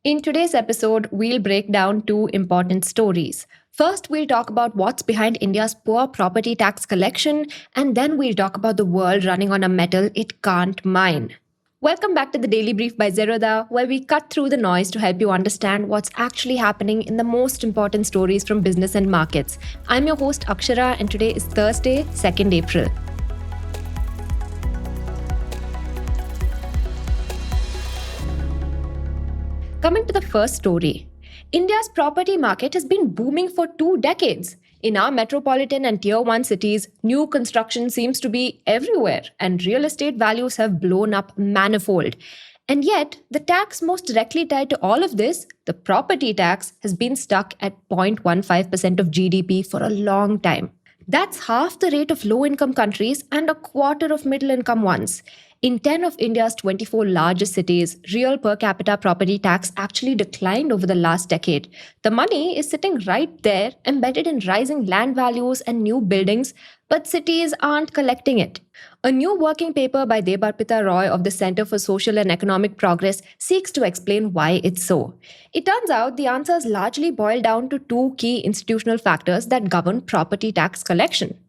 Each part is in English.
In today's episode, we'll break down two important stories. First, we'll talk about what's behind India's poor property tax collection, and then we'll talk about the world running on a metal it can't mine. Welcome back to the Daily Brief by Zerodha, where we cut through the noise to help you understand what's actually happening in the most important stories from business and markets. I'm your host Akshara, and today is Thursday, 2nd April. Coming to the first story, India's property market has been booming for 2 decades. In our metropolitan and tier 1 cities, new construction seems to be everywhere, and real estate values have blown up manifold. And yet, the tax most directly tied to all of this, the property tax, has been stuck at 0.15% of GDP for a long time. That's half the rate of low-income countries and a quarter of middle-income ones. In 10 of India's 24 largest cities, real per capita property tax actually declined over the last decade. The money is sitting right there, embedded in rising land values and new buildings, but cities aren't collecting it. A new working paper by Debarpita Roy of the Center for Social and Economic Progress seeks to explain why it's so. It turns out the answers largely boil down to two key institutional factors that govern property tax collection.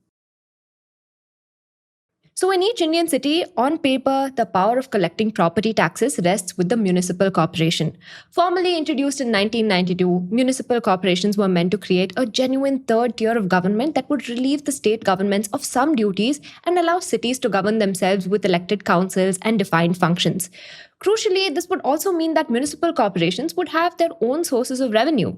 So in each Indian city, on paper, the power of collecting property taxes rests with the municipal corporation. Formally introduced in 1992, municipal corporations were meant to create a genuine third tier of government that would relieve the state governments of some duties and allow cities to govern themselves with elected councils and defined functions. Crucially, this would also mean that municipal corporations would have their own sources of revenue.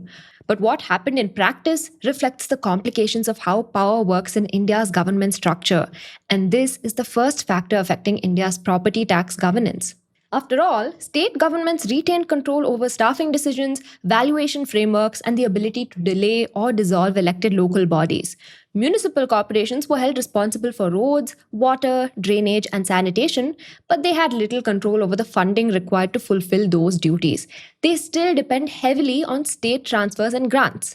But what happened in practice reflects the complications of how power works in India's government structure. And this is the first factor affecting India's property tax governance. After all, state governments retained control over staffing decisions, valuation frameworks, and the ability to delay or dissolve elected local bodies. Municipal corporations were held responsible for roads, water, drainage, and sanitation, but they had little control over the funding required to fulfill those duties. They still depend heavily on state transfers and grants.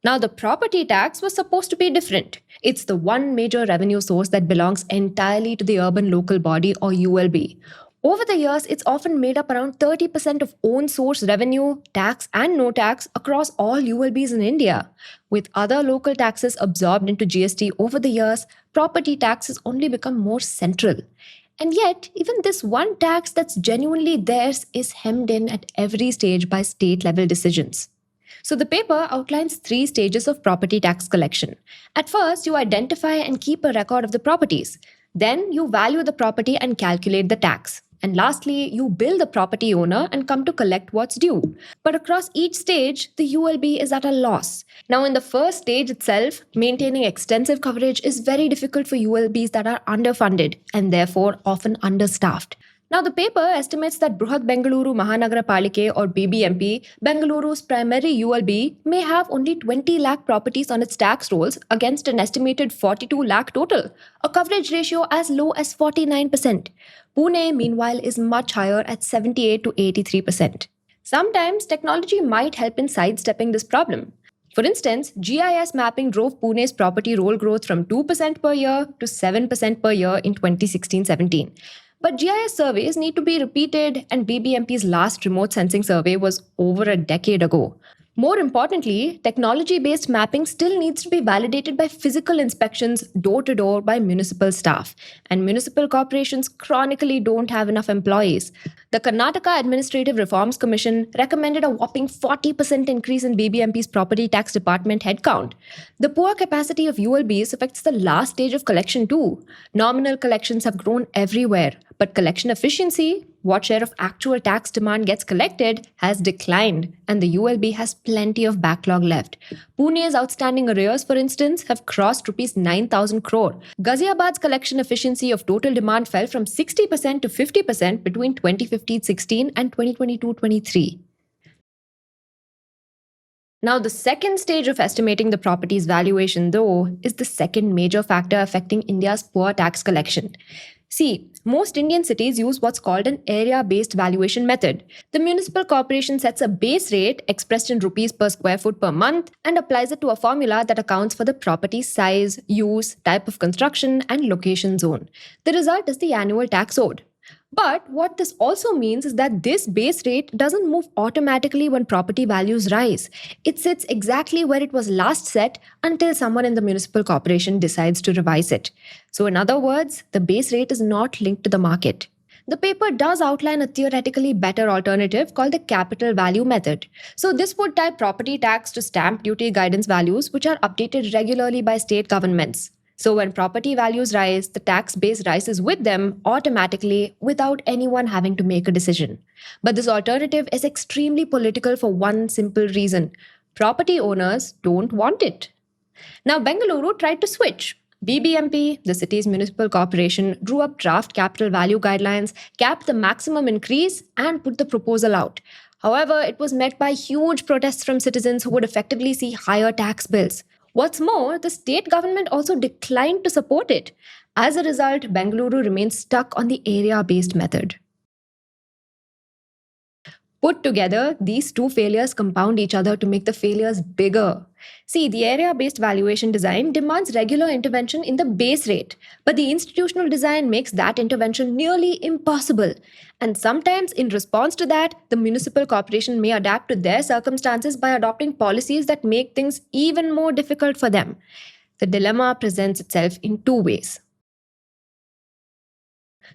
Now, the property tax was supposed to be different. It's the one major revenue source that belongs entirely to the urban local body or ULB. Over the years, it's often made up around 30% of own source revenue, tax and no tax across all ULBs in India. With other local taxes absorbed into GST over the years, property tax has only become more central. And yet, even this one tax that's genuinely theirs is hemmed in at every stage by state-level decisions. So the paper outlines 3 stages of property tax collection. At first, you identify and keep a record of the properties. Then you value the property and calculate the tax. And lastly, you bill the property owner and come to collect what's due. But across each stage, the ULB is at a loss. Now, in the first stage itself, maintaining extensive coverage is very difficult for ULBs that are underfunded and therefore often understaffed. Now, the paper estimates that Bruhat Bengaluru Mahanagara Palike or BBMP, Bengaluru's primary ULB, may have only 20 lakh properties on its tax rolls against an estimated 42 lakh total, a coverage ratio as low as 49%. Pune, meanwhile, is much higher at 78 to 83%. Sometimes technology might help in sidestepping this problem. For instance, GIS mapping drove Pune's property roll growth from 2% per year to 7% per year in 2016-17. But GIS surveys need to be repeated, and BBMP's last remote sensing survey was over a decade ago. More importantly, technology-based mapping still needs to be validated by physical inspections door-to-door by municipal staff. And municipal corporations chronically don't have enough employees. The Karnataka Administrative Reforms Commission recommended a whopping 40% increase in BBMP's property tax department headcount. The poor capacity of ULBs affects the last stage of collection too. Nominal collections have grown everywhere, but collection efficiency, what share of actual tax demand gets collected, has declined, and the ULB has plenty of backlog left. Pune's outstanding arrears, for instance, have crossed rupees 9,000 crore. Ghaziabad's collection efficiency of total demand fell from 60% to 50% between 2015-16 and 2022-23. Now, the second stage of estimating the property's valuation, though, is the second major factor affecting India's poor tax collection. See, most Indian cities use what's called an area-based valuation method. The municipal corporation sets a base rate expressed in rupees per square foot per month and applies it to a formula that accounts for the property's size, use, type of construction, and location zone. The result is the annual tax owed. But what this also means is that this base rate doesn't move automatically when property values rise. It sits exactly where it was last set until someone in the municipal corporation decides to revise it. So, in other words, the base rate is not linked to the market. The paper does outline a theoretically better alternative called the capital value method. So, this would tie property tax to stamp duty guidance values, which are updated regularly by state governments. So, when property values rise, the tax base rises with them automatically without anyone having to make a decision. But this alternative is extremely political for one simple reason: property owners don't want it. Now, Bengaluru tried to switch. BBMP, the city's municipal corporation, drew up draft capital value guidelines, capped the maximum increase, and put the proposal out. However, it was met by huge protests from citizens who would effectively see higher tax bills. What's more, the state government also declined to support it. As a result, Bengaluru remains stuck on the area based method. Put together, these two failures compound each other to make the failures bigger. See, the area based valuation design demands regular intervention in the base rate, but the institutional design makes that intervention nearly impossible. And sometimes, in response to that, the municipal corporation may adapt to their circumstances by adopting policies that make things even more difficult for them. The dilemma presents itself in two ways.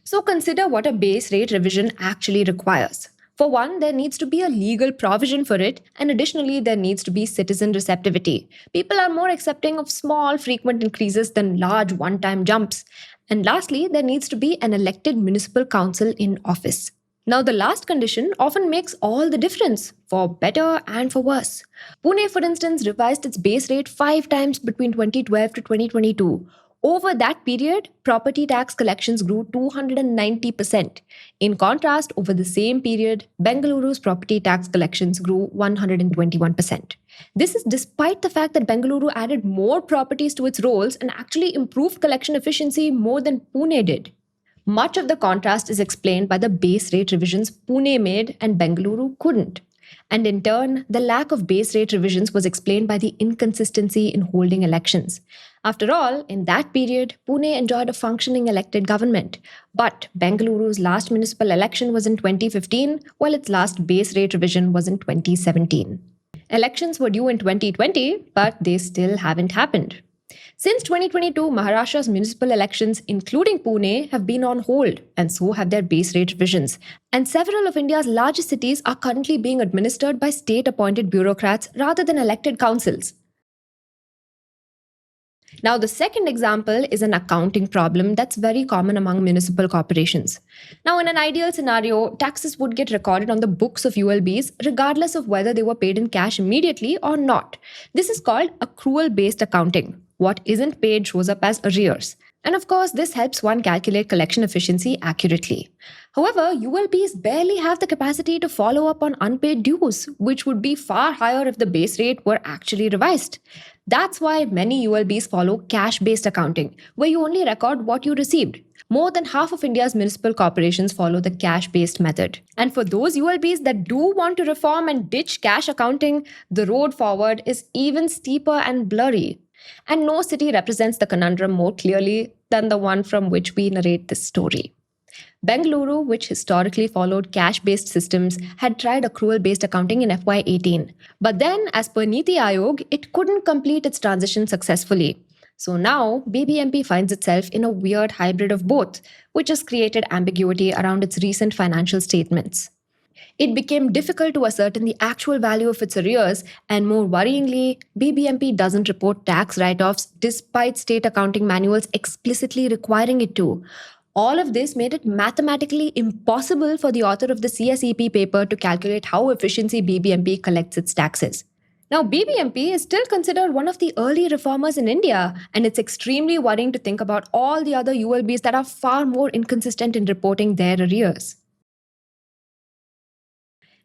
So, consider what a base rate revision actually requires. For one, there needs to be a legal provision for it, and additionally, there needs to be citizen receptivity. People are more accepting of small, frequent increases than large one time jumps. And lastly, there needs to be an elected municipal council in office. Now, the last condition often makes all the difference, for better and for worse. Pune, for instance, revised its base rate 5 times between 2012 to 2022. Over that period, property tax collections grew 290%. In contrast, over the same period, Bengaluru's property tax collections grew 121%. This is despite the fact that Bengaluru added more properties to its rolls and actually improved collection efficiency more than Pune did. Much of the contrast is explained by the base rate revisions Pune made and Bengaluru couldn't. And in turn, the lack of base rate revisions was explained by the inconsistency in holding elections. After all, in that period, Pune enjoyed a functioning elected government. But Bengaluru's last municipal election was in 2015, while its last base rate revision was in 2017. Elections were due in 2020, but they still haven't happened. Since 2022, Maharashtra's municipal elections, including Pune, have been on hold, and so have their base rate revisions. And several of India's largest cities are currently being administered by state appointed bureaucrats rather than elected councils. Now, the second example is an accounting problem that's very common among municipal corporations. Now, in an ideal scenario, taxes would get recorded on the books of ULBs regardless of whether they were paid in cash immediately or not. This is called accrual based accounting. What isn't paid shows up as arrears. And of course, this helps one calculate collection efficiency accurately. However, ULBs barely have the capacity to follow up on unpaid dues, which would be far higher if the base rate were actually revised. That's why many ULBs follow cash-based accounting, where you only record what you received. More than half of India's municipal corporations follow the cash-based method. And for those ULBs that do want to reform and ditch cash accounting, the road forward is even steeper and blurry. And no city represents the conundrum more clearly than the one from which we narrate this story. Bengaluru, which historically followed cash-based systems, had tried accrual-based accounting in FY18. But then, as per Niti Aayog, it couldn't complete its transition successfully. So now, BBMP finds itself in a weird hybrid of both, which has created ambiguity around its recent financial statements. It became difficult to ascertain the actual value of its arrears, and more worryingly, BBMP doesn't report tax write-offs despite state accounting manuals explicitly requiring it to. All of this made it mathematically impossible for the author of the CSEP paper to calculate how efficiently BBMP collects its taxes. Now, BBMP is still considered one of the early reformers in India, and it's extremely worrying to think about all the other ULBs that are far more inconsistent in reporting their arrears.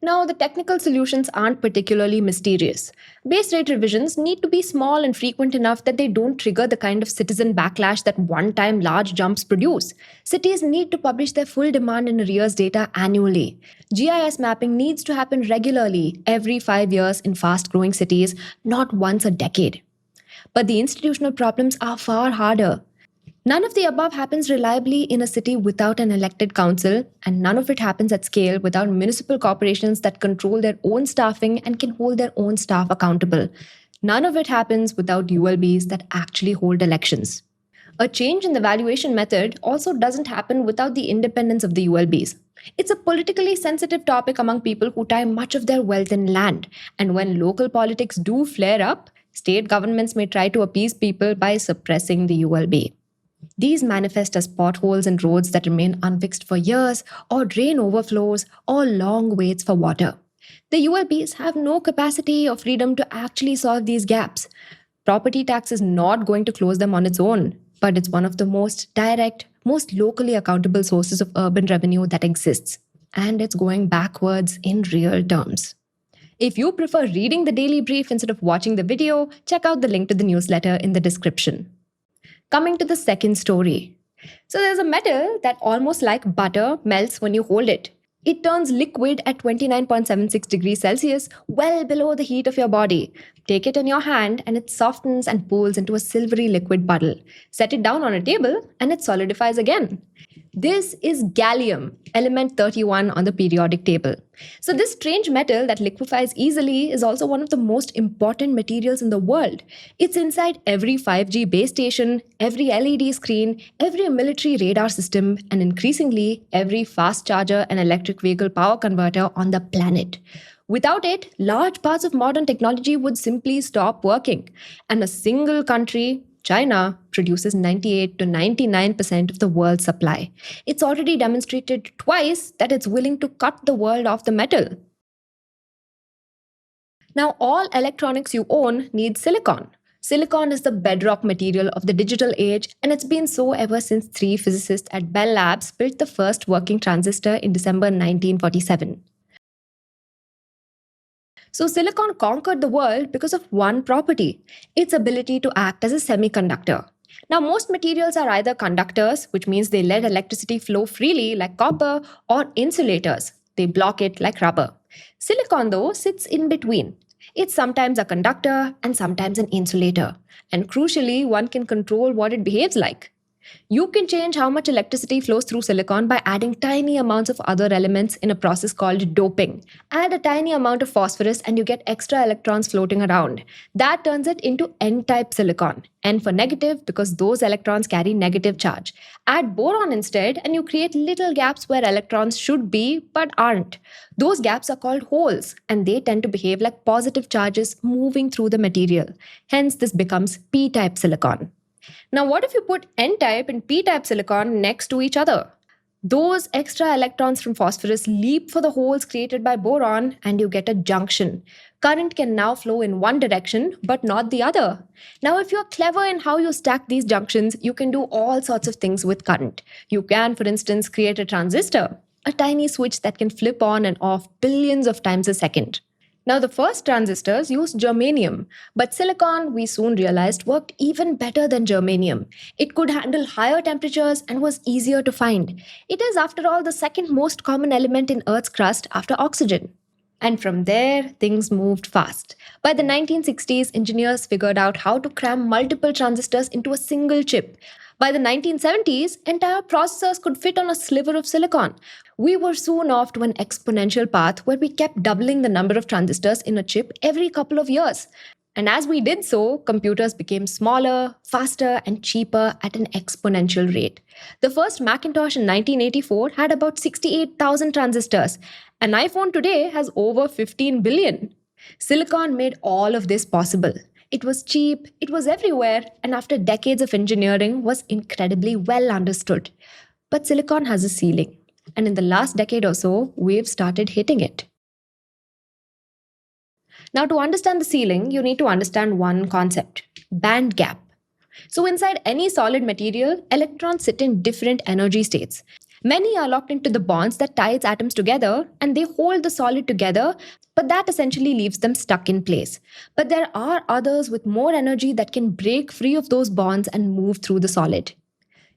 Now, the technical solutions aren't particularly mysterious. Base rate revisions need to be small and frequent enough that they don't trigger the kind of citizen backlash that one-time large jumps produce. Cities need to publish their full demand and arrears data annually. GIS mapping needs to happen regularly, every 5 years in fast-growing cities, not once a decade. But the institutional problems are far harder. None of the above happens reliably in a city without an elected council, and none of it happens at scale without municipal corporations that control their own staffing and can hold their own staff accountable. None of it happens without ULBs that actually hold elections. A change in the valuation method also doesn't happen without the independence of the ULBs. It's a politically sensitive topic among people who tie much of their wealth in land, and when local politics do flare up, state governments may try to appease people by suppressing the ULB. These manifest as potholes in roads that remain unfixed for years, or drain overflows, or long waits for water. The ULBs have no capacity or freedom to actually solve these gaps. Property tax is not going to close them on its own, but it's one of the most direct, most locally accountable sources of urban revenue that exists. And it's going backwards in real terms. If you prefer reading the daily brief instead of watching the video, check out the link to the newsletter in the description. Coming to the second story. So there's a metal that almost like butter melts when you hold it. It turns liquid at 29.76 degrees Celsius, well below the heat of your body. Take it in your hand and it softens and pools into a silvery liquid puddle. Set it down on a table and it solidifies again. This is gallium, element 31 on the periodic table. So this strange metal that liquefies easily is also one of the most important materials in the world. It's inside every 5G base station, every LED screen, every military radar system, and increasingly every fast charger and electric vehicle power converter on the planet. Without it, large parts of modern technology would simply stop working. And a single country, China, produces 98 to 99% of the world's supply. It's already demonstrated twice that it's willing to cut the world off the metal. Now, all electronics you own need silicon. Silicon is the bedrock material of the digital age, and it's been so ever since three physicists at Bell Labs built the first working transistor in December 1947. So silicon conquered the world because of one property, its ability to act as a semiconductor. Now, most materials are either conductors, which means they let electricity flow freely like copper, or insulators. They block it like rubber. Silicon, though, sits in between. It's sometimes a conductor and sometimes an insulator. And crucially, one can control what it behaves like. You can change how much electricity flows through silicon by adding tiny amounts of other elements in a process called doping. Add a tiny amount of phosphorus and you get extra electrons floating around. That turns it into N-type silicon. N for negative because those electrons carry negative charge. Add boron instead and you create little gaps where electrons should be but aren't. Those gaps are called holes and they tend to behave like positive charges moving through the material. Hence, this becomes P-type silicon. Now, what if you put N-type and P-type silicon next to each other? Those extra electrons from phosphorus leap for the holes created by boron and you get a junction. Current can now flow in one direction but not the other. Now, if you're clever in how you stack these junctions, you can do all sorts of things with current. You can, for instance, create a transistor, a tiny switch that can flip on and off billions of times a second. Now, the first transistors used germanium, but silicon, we soon realized, worked even better than germanium. It could handle higher temperatures and was easier to find. It is, after all, the second most common element in Earth's crust after oxygen. And from there, things moved fast. By the 1960s, engineers figured out how to cram multiple transistors into a single chip. By the 1970s, entire processors could fit on a sliver of silicon. We were soon off to an exponential path where we kept doubling the number of transistors in a chip every couple of years. And as we did so, computers became smaller, faster, and cheaper at an exponential rate. The first Macintosh in 1984 had about 68,000 transistors. An iPhone today has over 15 billion. Silicon made all of this possible. It was cheap, it was everywhere, and after decades of engineering was incredibly well understood. But silicon has a ceiling, and in the last decade or so, we've started hitting it. Now, to understand the ceiling, you need to understand one concept: band gap. So inside any solid material, electrons sit in different energy states. Many are locked into the bonds that tie its atoms together, and they hold the solid together, but that essentially leaves them stuck in place. But there are others with more energy that can break free of those bonds and move through the solid.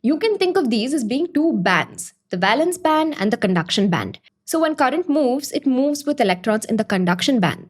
You can think of these as being two bands, the valence band and the conduction band. So when current moves, it moves with electrons in the conduction band.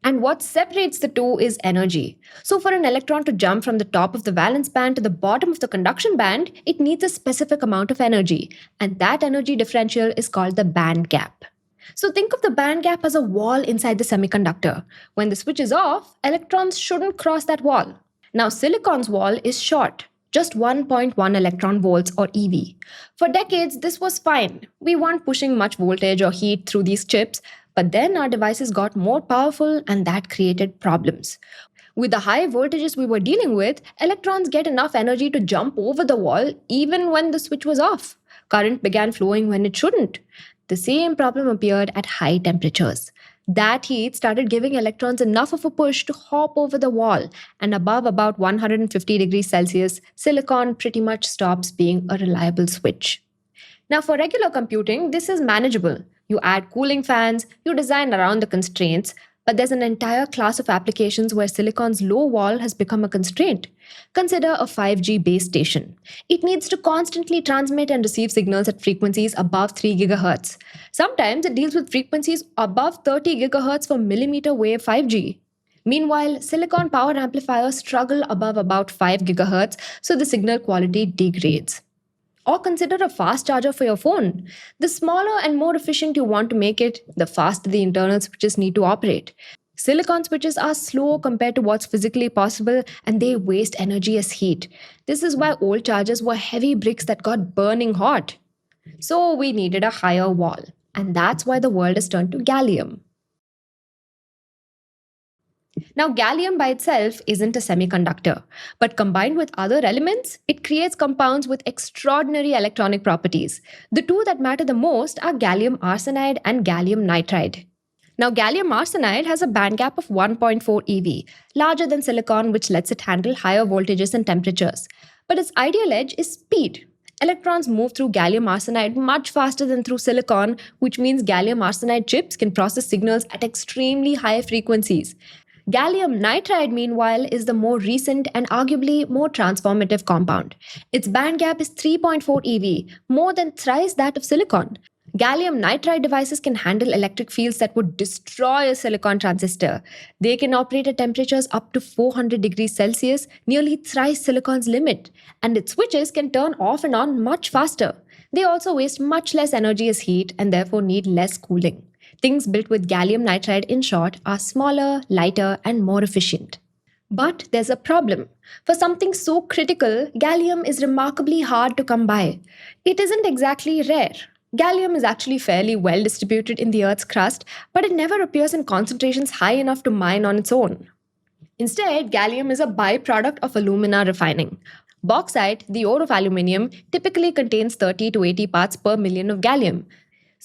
And what separates the two is energy. So, for an electron to jump from the top of the valence band to the bottom of the conduction band, it needs a specific amount of energy. And that energy differential is called the band gap. So, think of the band gap as a wall inside the semiconductor. When the switch is off, electrons shouldn't cross that wall. Now, silicon's wall is short, just 1.1 electron volts or EV. For decades, this was fine. We weren't pushing much voltage or heat through these chips, but then our devices got more powerful and that created problems. With the high voltages we were dealing with, electrons get enough energy to jump over the wall even when the switch was off. Current began flowing when it shouldn't. The same problem appeared at high temperatures. That heat started giving electrons enough of a push to hop over the wall, and above about 150 degrees Celsius, silicon pretty much stops being a reliable switch. Now, for regular computing, this is manageable. You add cooling fans, you design around the constraints, but there's an entire class of applications where silicon's low wall has become a constraint. Consider a 5G base station. It needs to constantly transmit and receive signals at frequencies above 3 GHz. Sometimes it deals with frequencies above 30 GHz for millimeter wave 5G. Meanwhile, silicon power amplifiers struggle above about 5 GHz, so the signal quality degrades. Or consider a fast charger for your phone. The smaller and more efficient you want to make it, the faster the internal switches need to operate. Silicon switches are slow compared to what's physically possible and they waste energy as heat. This is why old chargers were heavy bricks that got burning hot. So we needed a higher wall. And that's why the world has turned to gallium. Now, gallium by itself isn't a semiconductor, but combined with other elements, it creates compounds with extraordinary electronic properties. The two that matter the most are gallium arsenide and gallium nitride. Now, gallium arsenide has a band gap of 1.4 eV, larger than silicon, which lets it handle higher voltages and temperatures. But its ideal edge is speed. Electrons move through gallium arsenide much faster than through silicon, which means gallium arsenide chips can process signals at extremely high frequencies. Gallium nitride, meanwhile, is the more recent and arguably more transformative compound. Its band gap is 3.4 eV, more than thrice that of silicon. Gallium nitride devices can handle electric fields that would destroy a silicon transistor. They can operate at temperatures up to 400 degrees Celsius, nearly thrice silicon's limit, and its switches can turn off and on much faster. They also waste much less energy as heat and therefore need less cooling. Things built with gallium nitride, in short, are smaller, lighter, and more efficient. But there's a problem. For something so critical, gallium is remarkably hard to come by. It isn't exactly rare. Gallium is actually fairly well distributed in the Earth's crust, but it never appears in concentrations high enough to mine on its own. Instead, gallium is a byproduct of alumina refining. Bauxite, the ore of aluminium, typically contains 30 to 80 parts per million of gallium.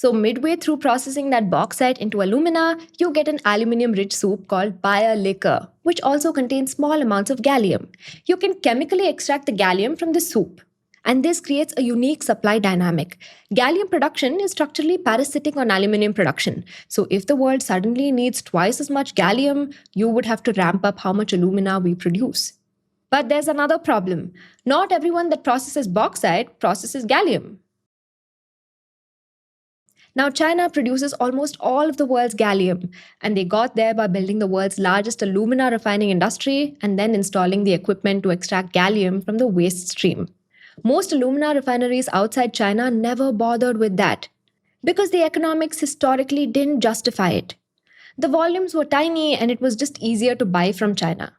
So midway through processing that bauxite into alumina, you get an aluminium-rich soup called bioliquor, which also contains small amounts of gallium. You can chemically extract the gallium from the soup. And this creates a unique supply dynamic. Gallium production is structurally parasitic on aluminium production. So if the world suddenly needs twice as much gallium, you would have to ramp up how much alumina we produce. But there's another problem. Not everyone that processes bauxite processes gallium. Now, China produces almost all of the world's gallium, and they got there by building the world's largest alumina refining industry and then installing the equipment to extract gallium from the waste stream. Most alumina refineries outside China never bothered with that because the economics historically didn't justify it. The volumes were tiny and it was just easier to buy from China.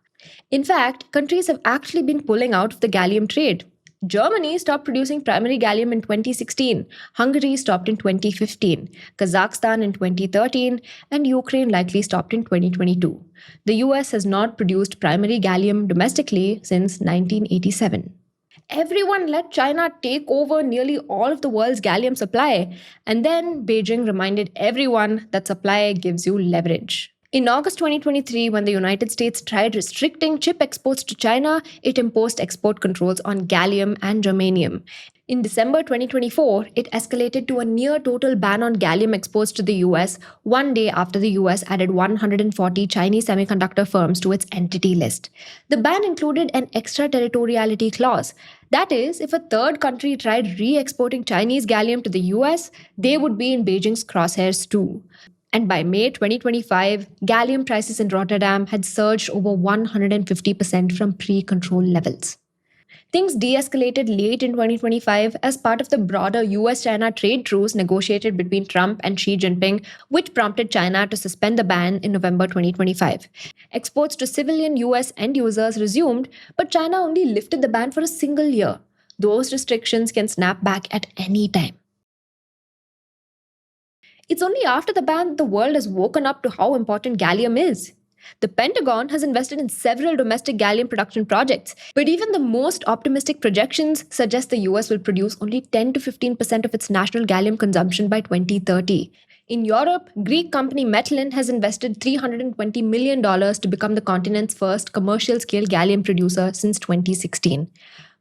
In fact, countries have actually been pulling out of the gallium trade. Germany stopped producing primary gallium in 2016, Hungary stopped in 2015, Kazakhstan in 2013, and Ukraine likely stopped in 2022. The US has not produced primary gallium domestically since 1987. Everyone let China take over nearly all of the world's gallium supply, and then Beijing reminded everyone that supply gives you leverage. In August 2023, when the United States tried restricting chip exports to China, it imposed export controls on gallium and germanium. In December 2024, it escalated to a near total ban on gallium exports to the US, one day after the US added 140 Chinese semiconductor firms to its entity list. The ban included an extraterritoriality clause. That is, if a third country tried re exporting Chinese gallium to the US, they would be in Beijing's crosshairs too. And by May 2025, gallium prices in Rotterdam had surged over 150% from pre control levels. Things de escalated late in 2025 as part of the broader US China trade truce negotiated between Trump and Xi Jinping, which prompted China to suspend the ban in November 2025. Exports to civilian US end users resumed, but China only lifted the ban for a single year. Those restrictions can snap back at any time. It's only after the ban that the world has woken up to how important gallium is. The Pentagon has invested in several domestic gallium production projects, but even the most optimistic projections suggest the US will produce only 10 to 15% of its national gallium consumption by 2030. In Europe, Greek company Metalin has invested $320 million to become the continent's first commercial scale gallium producer since 2016.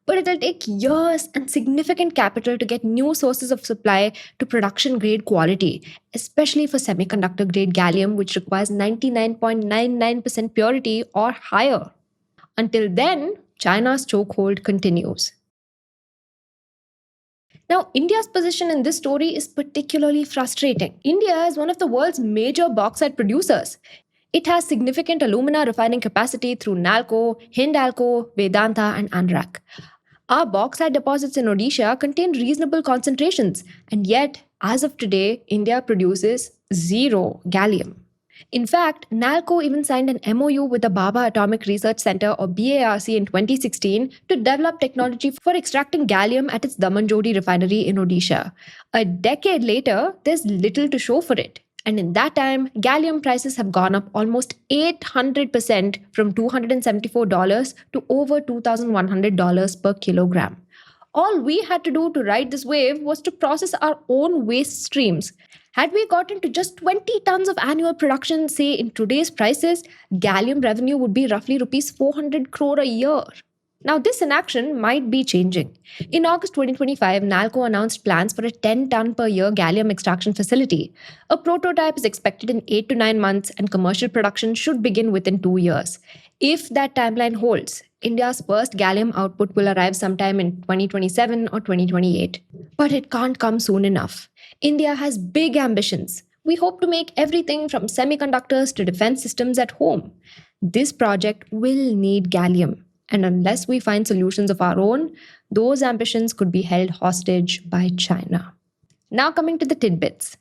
But it'll take years and significant capital to get new sources of supply to production grade quality, especially for semiconductor grade gallium, which requires 99.99% purity or higher. Until then, China's chokehold continues. Now, India's position in this story is particularly frustrating. India is one of the world's major bauxite producers. It has significant alumina refining capacity through Nalco, Hindalco, Vedanta, and Anrak. Our bauxite deposits in Odisha contain reasonable concentrations, and yet, as of today, India produces zero gallium. In fact, Nalco even signed an MOU with the Baba Atomic Research Center or BARC in 2016 to develop technology for extracting gallium at its Damanjodi refinery in Odisha. A decade later, there's little to show for it. And in that time, gallium prices have gone up almost 800% from $274 to over $2,100 per kilogram. All we had to do to ride this wave was to process our own waste streams. Had we gotten to just 20 tons of annual production, say in today's prices, gallium revenue would be roughly rupees 400 crore a year. Now, this inaction might be changing. In August 2025, Nalco announced plans for a 10-ton per year gallium extraction facility. A prototype is expected in 8 to 9 months, and commercial production should begin within 2 years. If that timeline holds, India's first gallium output will arrive sometime in 2027 or 2028. But it can't come soon enough. India has big ambitions. We hope to make everything from semiconductors to defense systems at home. This project will need gallium. And unless we find solutions of our own, those ambitions could be held hostage by China. Now coming to the tidbits.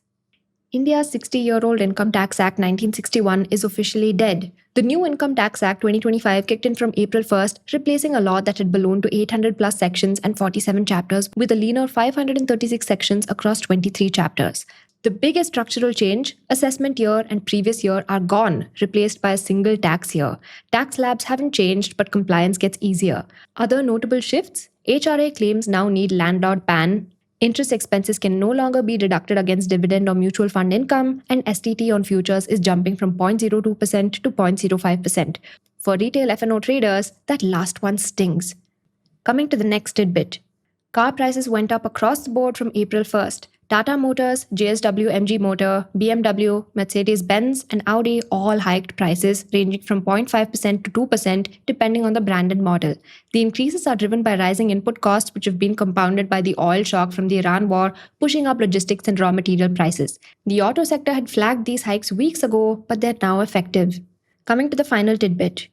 India's 60-year-old Income Tax Act 1961 is officially dead. The new Income Tax Act 2025 kicked in from April 1st, replacing a law that had ballooned to 800 plus sections and 47 chapters with a leaner 536 sections across 23 chapters. The biggest structural change, assessment year and previous year are gone, replaced by a single tax year. Tax slabs haven't changed, but compliance gets easier. Other notable shifts, HRA claims now need landlord PAN, interest expenses can no longer be deducted against dividend or mutual fund income, and STT on futures is jumping from 0.02% to 0.05%. For retail F&O traders, that last one stings. Coming to the next tidbit. Car prices went up across the board from April 1st. Tata Motors, JSW MG Motor, BMW, Mercedes-Benz, and Audi all hiked prices ranging from 0.5% to 2% depending on the brand and model. The increases are driven by rising input costs, which have been compounded by the oil shock from the Iran war, pushing up logistics and raw material prices. The auto sector had flagged these hikes weeks ago, but they're now effective. Coming to the final tidbit.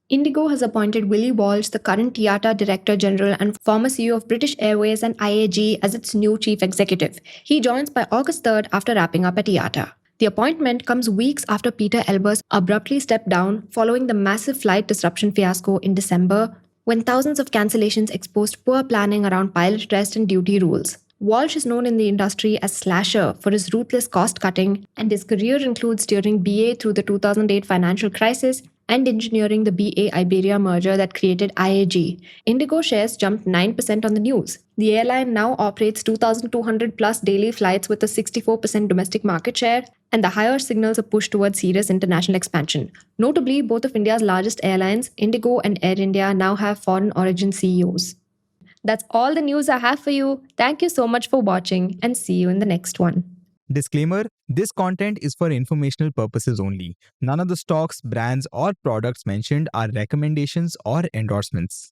Indigo has appointed Willie Walsh, the current IATA Director General and former CEO of British Airways and IAG, as its new chief executive. He joins by August 3rd after wrapping up at IATA. The appointment comes weeks after Peter Elbers abruptly stepped down following the massive flight disruption fiasco in December, when thousands of cancellations exposed poor planning around pilot rest and duty rules. Walsh is known in the industry as Slasher for his ruthless cost cutting, and his career includes steering BA through the 2008 financial crisis and engineering the BA Iberia merger that created IAG. Indigo shares jumped 9% on the news. The airline now operates 2,200 plus daily flights with a 64% domestic market share, and the higher signals a push towards serious international expansion. Notably, both of India's largest airlines, Indigo and Air India, now have foreign origin CEOs. That's all the news I have for you. Thank you so much for watching, and see you in the next one. Disclaimer: this content is for informational purposes only. None of the stocks, brands, or products mentioned are recommendations or endorsements.